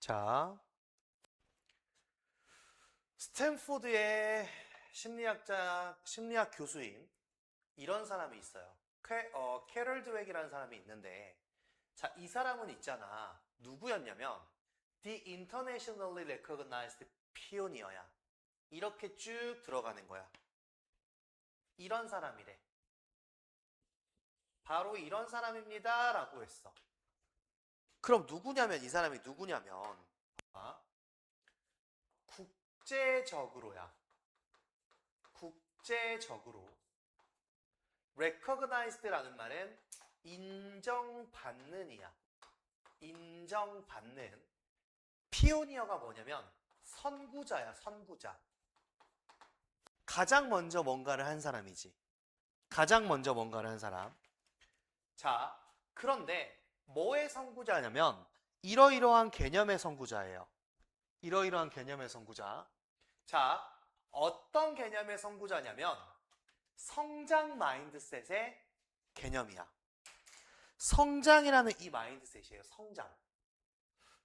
자, 스탠포드의 심리학 교수인 이런 사람이 있어요. 캐럴 드웩이라는 사람이 있는데, 자, 이 사람은 있잖아. 누구였냐면, The Internationally Recognized Pioneer야. 이렇게 쭉 들어가는 거야. 이런 사람이래. 바로 이런 사람입니다. 라고 했어. 그럼 누구냐면, 이 사람이 누구냐면, 국제적으로야. 국제적으로. recognized라는 말은 인정받는이야. 인정받는. 피오니어가 뭐냐면 선구자야, 선구자. 가장 먼저 뭔가를 한 사람이지. 가장 먼저 뭔가를 한 사람. 자, 그런데 뭐의 선구자냐면 이러이러한 개념의 선구자예요. 이러이러한 개념의 선구자. 자, 어떤 개념의 선구자냐면 성장 마인드셋의 개념이야. 성장이라는 이 마인드셋이에요. 성장.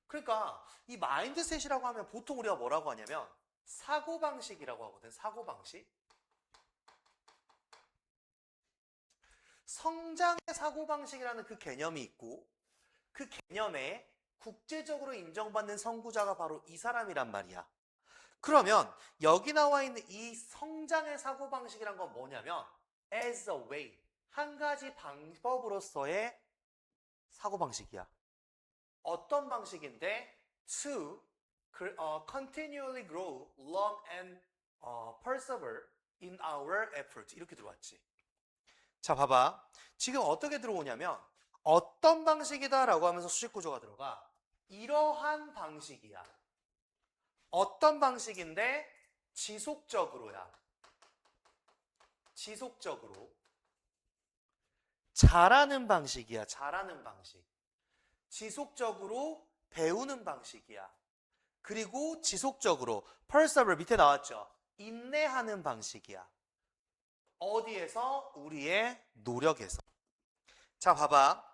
그러니까 이 마인드셋이라고 하면 보통 우리가 뭐라고 하냐면 사고방식이라고 하거든. 사고방식. 성장의 사고방식이라는 그 개념이 있고 그 개념에 국제적으로 인정받는 선구자가 바로 이 사람이란 말이야. 그러면 여기 나와 있는 이 성장의 사고방식이란 건 뭐냐면 as a way, 한 가지 방법으로서의 사고방식이야. 어떤 방식인데 to continually grow, learn and persevere in our effort. 이렇게 들어왔지. 자, 봐봐. 지금 어떻게 들어오냐면 어떤 방식이다 라고 하면서 수식 구조가 들어가. 이러한 방식이야. 어떤 방식인데 지속적으로야. 지속적으로. 잘하는 방식이야. 잘하는 방식. 지속적으로 배우는 방식이야. 그리고 지속적으로 persevere 밑에 나왔죠. 인내하는 방식이야. 어디에서? 우리의 노력에서. 자, 봐봐.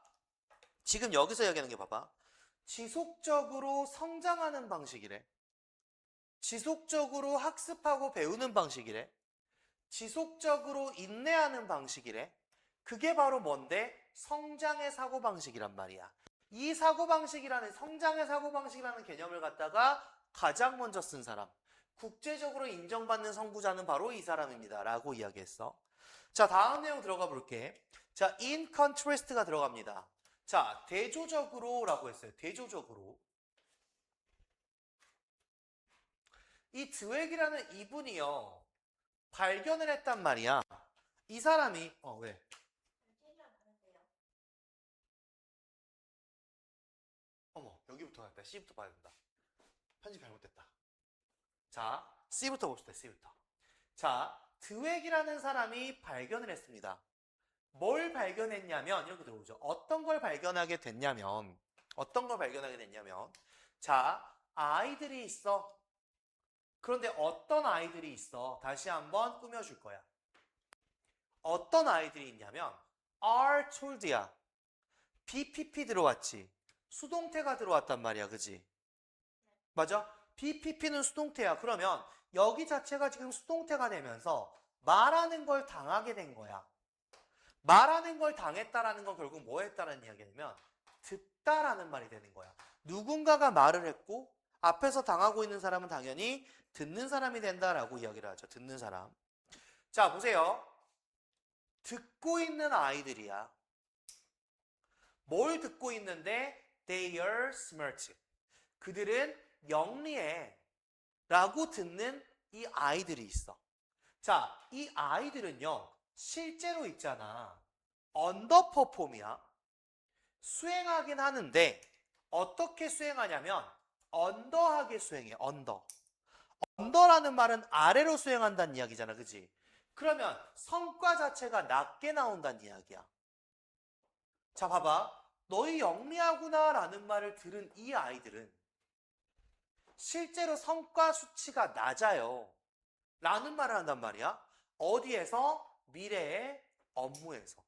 지금 여기서 이야기하는 게 봐봐. 지속적으로 성장하는 방식이래. 지속적으로 학습하고 배우는 방식이래. 지속적으로 인내하는 방식이래. 그게 바로 뭔데? 성장의 사고방식이란 말이야. 이 사고방식이라는, 성장의 사고방식이라는 개념을 갖다가 가장 먼저 쓴 사람, 국제적으로 인정받는 선구자는 바로 이 사람입니다 라고 이야기했어. 자, 다음 내용 들어가 볼게. 자, in contrast가 들어갑니다. 자, 대조적으로 라고 했어요. 대조적으로. 이 드웩이라는 이분이요, 발견을 했단 말이야. 이 사람이 왜? 어머, 여기부터 할까? C부터 봐야 된다. 편집 잘못됐다. 자, C부터 봅시다. C부터. 자, 드웩이라는 사람이 발견을 했습니다. 뭘 발견했냐면 이렇게 들어오죠. 어떤 걸 발견하게 됐냐면 자, 아이들이 있어. 그런데 어떤 아이들이 있어? 다시 한번 꾸며줄 거야. 어떤 아이들이 있냐면 are told야. BPP 들어왔지. 수동태가 들어왔단 말이야. 그지? 맞아? BPP는 수동태야. 그러면 여기 자체가 지금 수동태가 되면서 말하는 걸 당하게 된 거야. 말하는 걸 당했다라는 건 결국 뭐 했다라는 이야기냐면 듣다라는 말이 되는 거야. 누군가가 말을 했고 앞에서 당하고 있는 사람은 당연히 듣는 사람이 된다라고 이야기를 하죠. 듣는 사람. 자, 보세요. 듣고 있는 아이들이야. 뭘 듣고 있는데? They are smart. 그들은 영리해 라고 듣는 이 아이들이 있어. 자, 이 아이들은요, 실제로 있잖아, 언더퍼폼이야. 수행하긴 하는데 어떻게 수행하냐면 언더하게 수행해. 언더라는 말은 아래로 수행한다는 이야기잖아. 그지? 그러면 성과 자체가 낮게 나온다는 이야기야. 자, 봐봐. 너희 영리하구나 라는 말을 들은 이 아이들은 실제로 성과 수치가 낮아요 라는 말을 한단 말이야. 어디에서? 미래의 업무에서.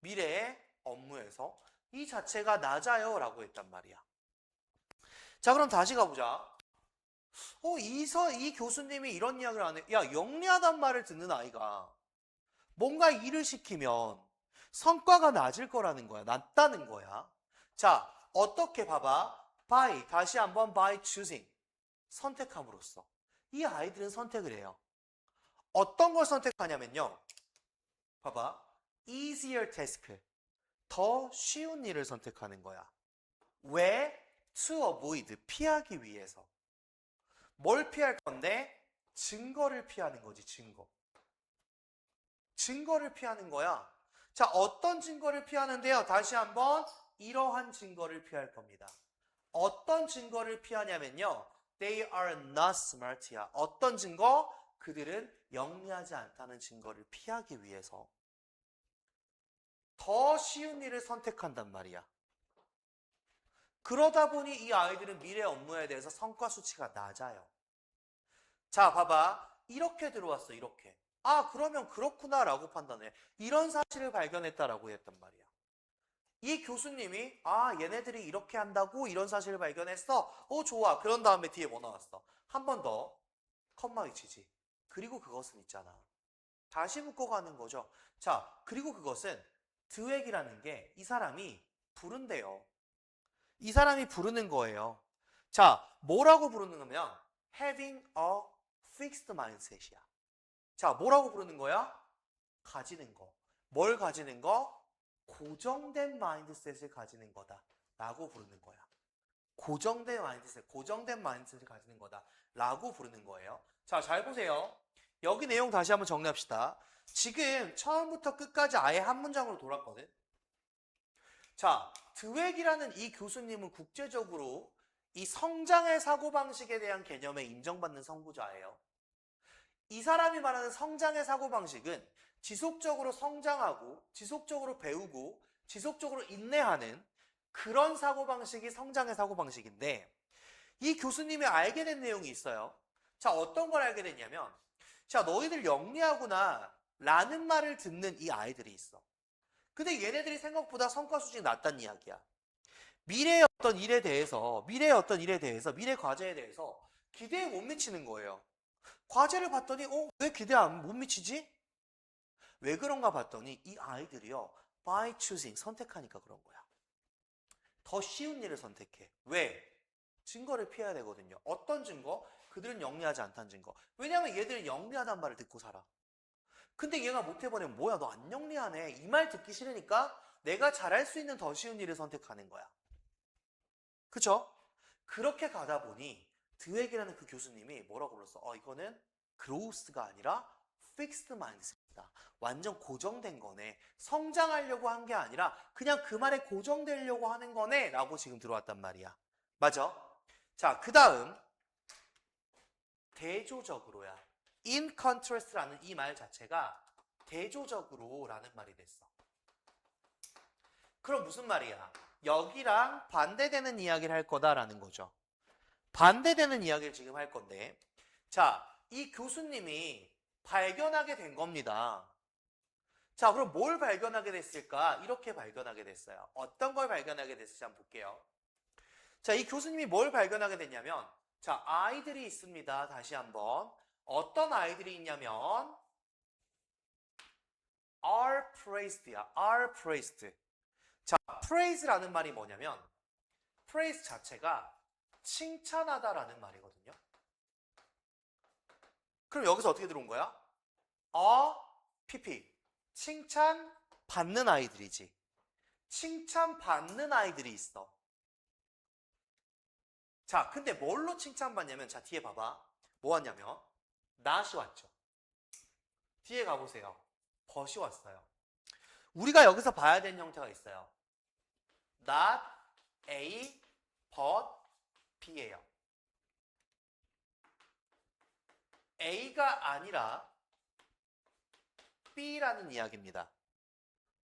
미래의 업무에서 이 자체가 낮아요 라고 했단 말이야. 자, 그럼 다시 가보자. 이 교수님이 이런 이야기를 안 해. 야, 영리하단 말을 듣는 아이가 뭔가 일을 시키면 성과가 낮을 거라는 거야. 낮다는 거야. 자, 어떻게 봐봐. by, 다시 한번 by choosing. 선택함으로써. 이 아이들은 선택을 해요. 어떤 걸 선택하냐면요. 봐봐. easier task. 더 쉬운 일을 선택하는 거야. 왜? to avoid. 피하기 위해서. 뭘 피할 건데? 증거를 피하는 거지, 증거. 증거를 피하는 거야. 자, 어떤 증거를 피하는데요? 다시 한번 이러한 증거를 피할 겁니다. 어떤 증거를 피하냐면요. They are not smart야. 어떤 증거? 그들은 영리하지 않다는 증거를 피하기 위해서 더 쉬운 일을 선택한단 말이야. 그러다 보니 이 아이들은 미래 업무에 대해서 성과 수치가 낮아요. 자, 봐봐. 이렇게 들어왔어, 이렇게. 아, 그러면 그렇구나 라고 판단해. 이런 사실을 발견했다라고 했단 말이야. 이 교수님이 얘네들이 이렇게 한다고 이런 사실을 발견했어. 좋아. 그런 다음에 뒤에 뭐 나왔어? 한 번 더 컴마 위치지. 그리고 그것은 있잖아. 다시 묶어가는 거죠. 자, 그리고 그것은 드웩이라는 게 이 사람이 부른대요. 이 사람이 부르는 거예요. 자, 뭐라고 부르는 거면 having a fixed mindset이야. 자, 뭐라고 부르는 거야? 가지는 거. 뭘 가지는 거? 고정된 마인드셋을 가지는 거다 라고 부르는 거야. 고정된 마인드셋을 가지는 거다 라고 부르는 거예요. 자, 잘 보세요. 여기 내용 다시 한번 정리합시다. 지금 처음부터 끝까지 아예 한 문장으로 돌았거든. 자, 드웩이라는 이 교수님은 국제적으로 이 성장의 사고방식에 대한 개념에 인정받는 선구자예요. 이 사람이 말하는 성장의 사고방식은 지속적으로 성장하고 지속적으로 배우고 지속적으로 인내하는 그런 사고방식이 성장의 사고방식인데 이 교수님이 알게 된 내용이 있어요. 자, 어떤 걸 알게 됐냐면 자, 너희들 영리하구나 라는 말을 듣는 이 아이들이 있어. 근데 얘네들이 생각보다 성과 수준이 낮다는 이야기야. 미래의 어떤 일에 대해서 미래 과제에 대해서 기대에 못 미치는 거예요. 과제를 봤더니 왜 기대 못 미치지? 왜 그런가 봤더니 이 아이들이요. by choosing, 선택하니까 그런 거야. 더 쉬운 일을 선택해. 왜? 증거를 피해야 되거든요. 어떤 증거? 그들은 영리하지 않다는 증거. 왜냐하면 얘들은 영리하다는 말을 듣고 살아. 근데 얘가 못 해버리면 뭐야 너 안 영리하네. 이 말 듣기 싫으니까 내가 잘할 수 있는 더 쉬운 일을 선택하는 거야. 그쵸? 그렇게 가다 보니 드웩이라는 그 교수님이 뭐라고 불렀어? 이거는 growth가 아니라 fixed mindset이다. 완전 고정된 거네. 성장하려고 한 게 아니라 그냥 그 말에 고정되려고 하는 거네 라고 지금 들어왔단 말이야. 맞아? 자, 그 다음 대조적으로야. in contrast라는 이 말 자체가 대조적으로 라는 말이 됐어. 그럼 무슨 말이야? 여기랑 반대되는 이야기를 할 거다라는 거죠. 반대되는 이야기를 지금 할 건데 자, 이 교수님이 발견하게 된 겁니다. 자, 그럼 뭘 발견하게 됐을까? 이렇게 발견하게 됐어요. 어떤 걸 발견하게 됐을지 한번 볼게요. 자, 이 교수님이 뭘 발견하게 됐냐면 자, 아이들이 있습니다. 다시 한번. 어떤 아이들이 있냐면 are praised야. are praised. 자, praise라는 말이 뭐냐면 praise 자체가 칭찬하다라는 말이거든요. 그럼 여기서 어떻게 들어온 거야? PP. 칭찬받는 아이들이지. 칭찬받는 아이들이 있어. 자, 근데 뭘로 칭찬받냐면 자, 뒤에 봐봐. 뭐 왔냐면 not이 왔죠. 뒤에 가보세요. but이 왔어요. 우리가 여기서 봐야 되는 형태가 있어요. not A, but B예요. A가 아니라 B라는 이야기입니다.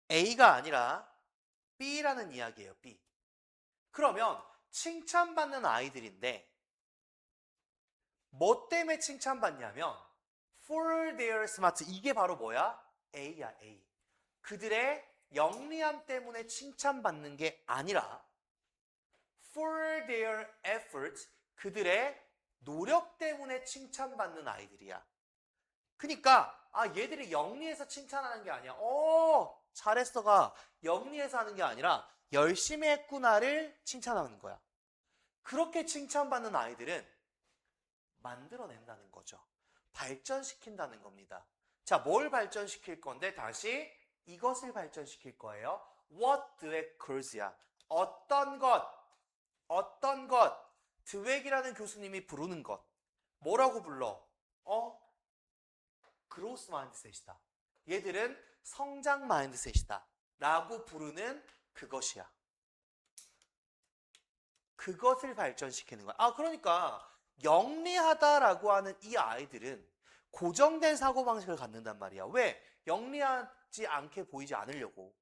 A가 아니라 B라는 이야기예요. B. 그러면 칭찬받는 아이들인데 뭐 때문에 칭찬받냐면 for their smart. 이게 바로 뭐야? A야, A. 그들의 영리함 때문에 칭찬받는 게 아니라 for their efforts, 그들의 노력 때문에 칭찬받는 아이들이야. 그러니까 얘들이 영리해서 칭찬하는 게 아니야. 잘했어가 영리해서 하는 게 아니라 열심히 했구나를 칭찬하는 거야. 그렇게 칭찬받는 아이들은 만들어낸다는 거죠. 발전시킨다는 겁니다. 자, 뭘 발전시킬 건데 다시 이것을 발전시킬 거예요. What occurs?야. 어떤 것. 드웩이라는 교수님이 부르는 것. 뭐라고 불러? growth mindset이다. 얘들은 성장 마인드셋이다. 라고 부르는 그것이야. 그것을 발전시키는 거야. 그러니까 영리하다라고 하는 이 아이들은 고정된 사고방식을 갖는단 말이야. 왜? 영리하지 않게 보이지 않으려고.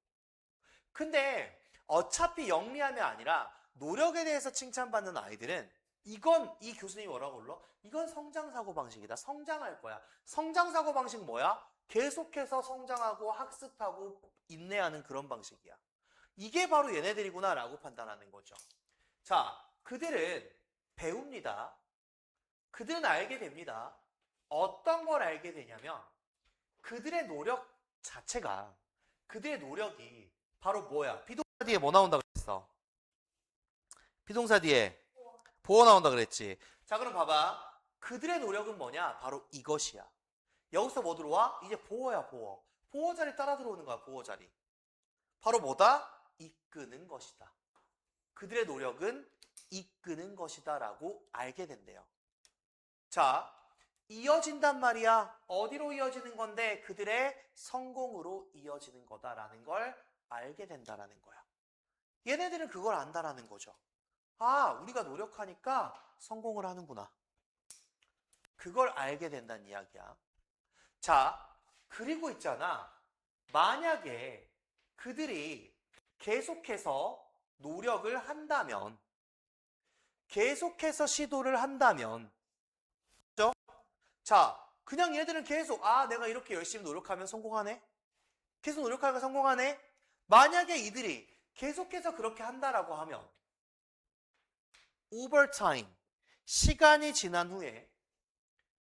근데 어차피 영리함이 아니라 노력에 대해서 칭찬받는 아이들은 이 교수님이 뭐라고 불러? 이건 성장 사고방식이다. 성장할 거야. 성장 사고방식 뭐야? 계속해서 성장하고 학습하고 인내하는 그런 방식이야. 이게 바로 얘네들이구나 라고 판단하는 거죠. 자, 그들은 배웁니다. 그들은 알게 됩니다. 어떤 걸 알게 되냐면 그들의 노력 자체가, 그들의 노력이 바로 뭐야? 비동사 뒤에 뭐 나온다 그랬어? 비동사 뒤에 보어 나온다 그랬지. 자, 그럼 봐봐. 그들의 노력은 뭐냐? 바로 이것이야. 여기서 뭐 들어와? 이제 보어야, 보어. 보어 자리 따라 들어오는 거야, 보어 자리. 바로 뭐다? 이끄는 것이다. 그들의 노력은 이끄는 것이다 라고 알게 된대요. 자, 이어진단 말이야. 어디로 이어지는 건데? 그들의 성공으로 이어지는 거다라는 걸 알게 된다라는 거야. 얘네들은 그걸 안다라는 거죠. 우리가 노력하니까 성공을 하는구나. 그걸 알게 된다는 이야기야. 자, 그리고 있잖아. 만약에 그들이 계속해서 노력을 한다면, 계속해서 시도를 한다면, 그죠? 자, 그냥 얘들은 계속, 내가 이렇게 열심히 노력하면 성공하네? 계속 노력하면 성공하네? 만약에 이들이 계속해서 그렇게 한다라고 하면, over time, 시간이 지난 후에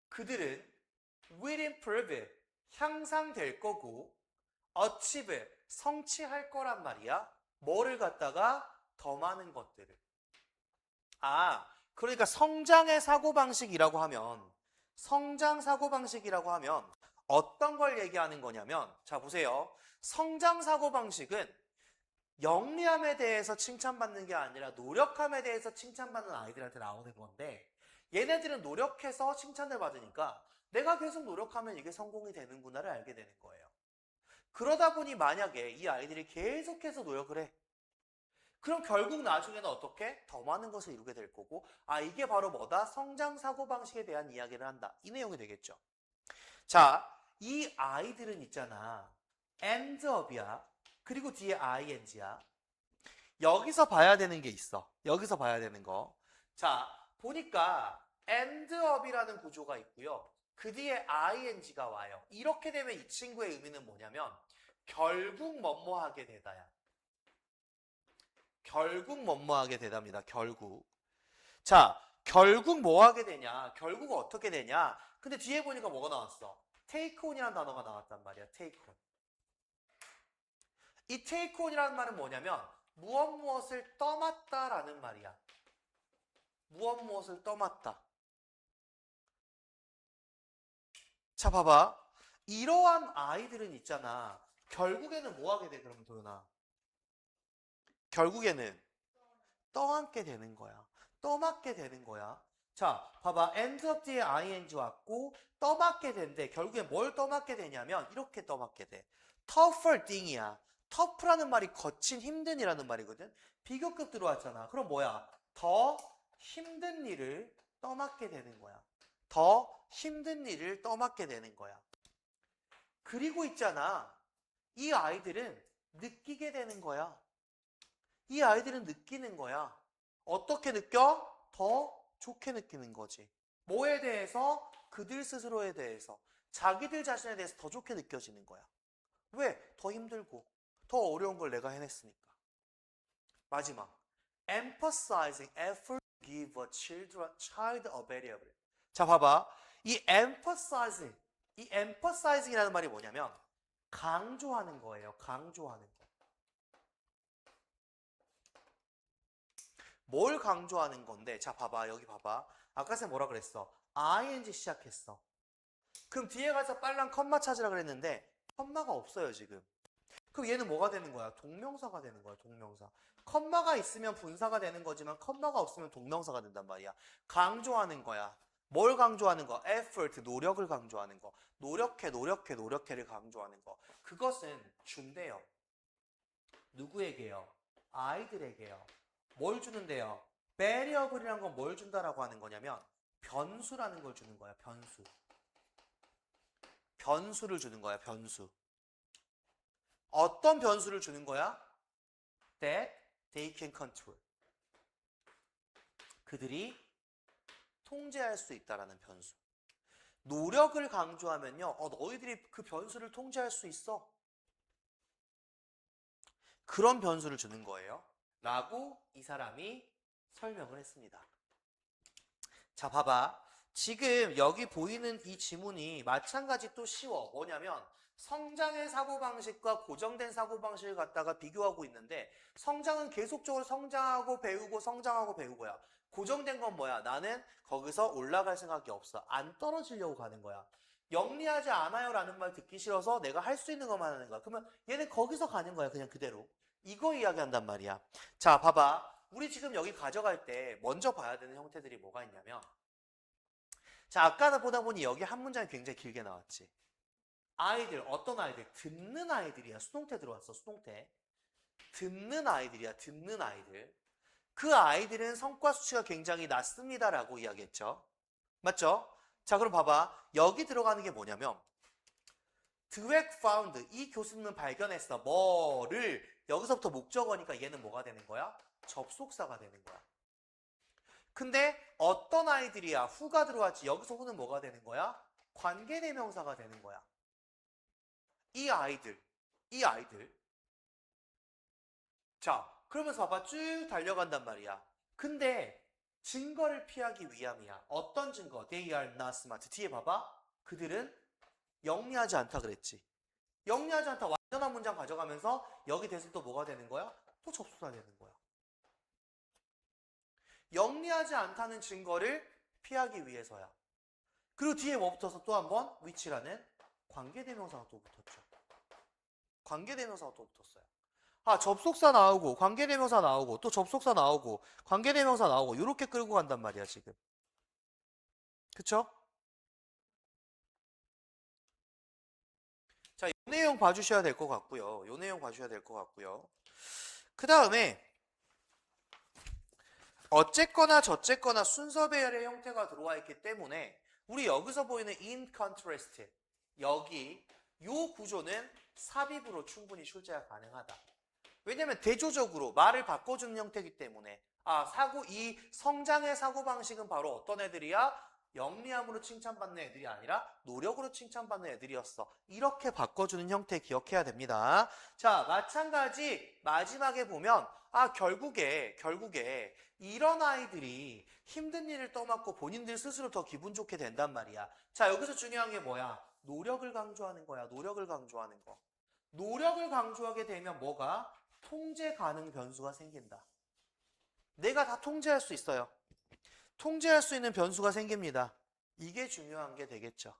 그들은 will improve, 향상될 거고, achieve, 성취할 거란 말이야. 뭐를 갖다가 더 많은 것들을. 그러니까 성장의 사고방식이라고 하면, 성장 사고방식이라고 하면 어떤 걸 얘기하는 거냐면, 자, 보세요. 성장 사고방식은 영리함에 대해서 칭찬받는 게 아니라 노력함에 대해서 칭찬받는 아이들한테 나오는 건데, 얘네들은 노력해서 칭찬을 받으니까 내가 계속 노력하면 이게 성공이 되는구나를 알게 되는 거예요. 그러다 보니 만약에 이 아이들이 계속해서 노력을 해. 그럼 결국 나중에는 어떻게? 더 많은 것을 이루게 될 거고, 이게 바로 뭐다? 성장 사고방식에 대한 이야기를 한다. 이 내용이 되겠죠. 자, 이 아이들은 있잖아. end up이야. 그리고 뒤에 ing야. 여기서 봐야 되는 게 있어. 여기서 봐야 되는 거. 자, 보니까 end up이라는 구조가 있고요. 그 뒤에 ing가 와요. 이렇게 되면 이 친구의 의미는 뭐냐면 결국 뭐뭐 하게 되다야. 결국 뭐뭐 하게 되답니다. 결국. 자, 결국 뭐 하게 되냐? 결국 어떻게 되냐? 근데 뒤에 보니까 뭐가 나왔어? take on이라는 단어가 나왔단 말이야. take on. 이 take on이라는 말은 뭐냐면 무엇을 떠맡다라는 말이야. 무엇을 떠맡다. 자, 봐봐. 이러한 아이들은 있잖아. 결국에는 뭐 하게 돼, 그러면 도연아? 결국에는 떠안게 되는 거야. 떠맡게 되는 거야. 자, 봐봐. end up 뒤에 ing 왔고 떠맡게 된대. 결국에 뭘 떠맡게 되냐면 이렇게 떠맡게 돼. tougher thing이야. tough라는 말이 거친, 힘든이라는 말이거든. 비교급 들어왔잖아. 그럼 뭐야? 더 힘든 일을 떠맡게 되는 거야. 더 힘든 일을 떠맡게 되는 거야. 그리고 있잖아. 이 아이들은 느끼게 되는 거야. 이 아이들은 느끼는 거야. 어떻게 느껴? 더 좋게 느끼는 거지. 뭐에 대해서? 그들 스스로에 대해서. 자기들 자신에 대해서 더 좋게 느껴지는 거야. 왜? 더 힘들고 더 어려운 걸 내가 해냈으니까. 마지막. emphasizing effort to give a child a variable. 자, 봐봐. 이 emphasizing이라는 말이 뭐냐면 강조하는 거예요. 강조하는 거. 뭘 강조하는 건데? 자, 봐봐. 여기 봐봐. 아까 쌤 뭐라 그랬어? ing 시작했어. 그럼 뒤에 가서 빨랑 컴마 찾으라 그랬는데 컴마가 없어요, 지금. 그럼 얘는 뭐가 되는 거야? 동명사가 되는 거야, 동명사. 컴마가 있으면 분사가 되는 거지만 컴마가 없으면 동명사가 된단 말이야. 강조하는 거야. 뭘 강조하는 거? effort, 노력을 강조하는 거. 노력해를 강조하는 거. 그것은 준대요. 누구에게요? 아이들에게요. 뭘 주는데요? variable이란 건 뭘 준다라고 하는 거냐면 변수라는 걸 주는 거야, 변수. 변수를 주는 거야, 변수. 어떤 변수를 주는 거야? That they can control. 그들이 통제할 수 있다라는 변수. 노력을 강조하면요. 너희들이 그 변수를 통제할 수 있어. 그런 변수를 주는 거예요. 라고 이 사람이 설명을 했습니다. 자, 봐봐. 지금 여기 보이는 이 지문이 마찬가지 또 쉬워. 뭐냐면 성장의 사고방식과 고정된 사고방식을 갖다가 비교하고 있는데 성장은 계속적으로 성장하고 배우고 성장하고 배우고야. 고정된 건 뭐야? 나는 거기서 올라갈 생각이 없어. 안 떨어지려고 가는 거야. 영리하지 않아요 라는 말 듣기 싫어서 내가 할 수 있는 것만 하는 거야. 그러면 얘는 거기서 가는 거야. 그냥 그대로. 이거 이야기한단 말이야. 자, 봐봐. 우리 지금 여기 가져갈 때 먼저 봐야 되는 형태들이 뭐가 있냐면 자, 아까 보다 보니 여기 한 문장이 굉장히 길게 나왔지. 아이들, 어떤 아이들? 듣는 아이들이야. 수동태 들어왔어, 수동태. 듣는 아이들이야, 듣는 아이들. 그 아이들은 성과 수치가 굉장히 낮습니다라고 이야기했죠. 맞죠? 자, 그럼 봐봐. 여기 들어가는 게 뭐냐면 Dweck found, 이 교수님은 발견했어. 뭐를, 여기서부터 목적어니까 얘는 뭐가 되는 거야? 접속사가 되는 거야. 근데 어떤 아이들이야? 후가 들어왔지. 여기서 후는 뭐가 되는 거야? 관계대명사가 되는 거야. 이 아이들. 자, 그러면서 봐봐. 쭉 달려간단 말이야. 근데 증거를 피하기 위함이야. 어떤 증거? They are not smart. 뒤에 봐봐. 그들은 영리하지 않다 그랬지. 영리하지 않다. 완전한 문장 가져가면서 여기 대신 또 뭐가 되는 거야? 또 접속사 되는 거야. 영리하지 않다는 증거를 피하기 위해서야. 그리고 뒤에 뭐 붙어서 또 한 번? which라는 관계대명사가 또 붙었죠. 관계대명사가 또 붙었어요. 아, 접속사 나오고 관계대명사 나오고 또 접속사 나오고 관계대명사 나오고 이렇게 끌고 간단 말이야 지금. 그쵸? 자, 이 내용 봐주셔야 될 것 같고요. 이 내용 봐주셔야 될 것 같고요. 그 다음에 어쨌거나 저쨌거나 순서 배열의 형태가 들어와 있기 때문에 우리 여기서 보이는 in contrast 여기 요 구조는 삽입으로 충분히 출제가 가능하다. 왜냐면 대조적으로 말을 바꿔주는 형태이기 때문에 이 성장의 사고방식은 바로 어떤 애들이야? 영리함으로 칭찬받는 애들이 아니라 노력으로 칭찬받는 애들이었어. 이렇게 바꿔주는 형태 기억해야 됩니다. 자, 마찬가지 마지막에 보면 결국에 이런 아이들이 힘든 일을 떠맡고 본인들 스스로 더 기분 좋게 된단 말이야. 자, 여기서 중요한 게 뭐야? 노력을 강조하는 거야. 노력을 강조하는 거. 노력을 강조하게 되면 뭐가? 통제 가능 변수가 생긴다. 내가 다 통제할 수 있어요. 통제할 수 있는 변수가 생깁니다. 이게 중요한 게 되겠죠.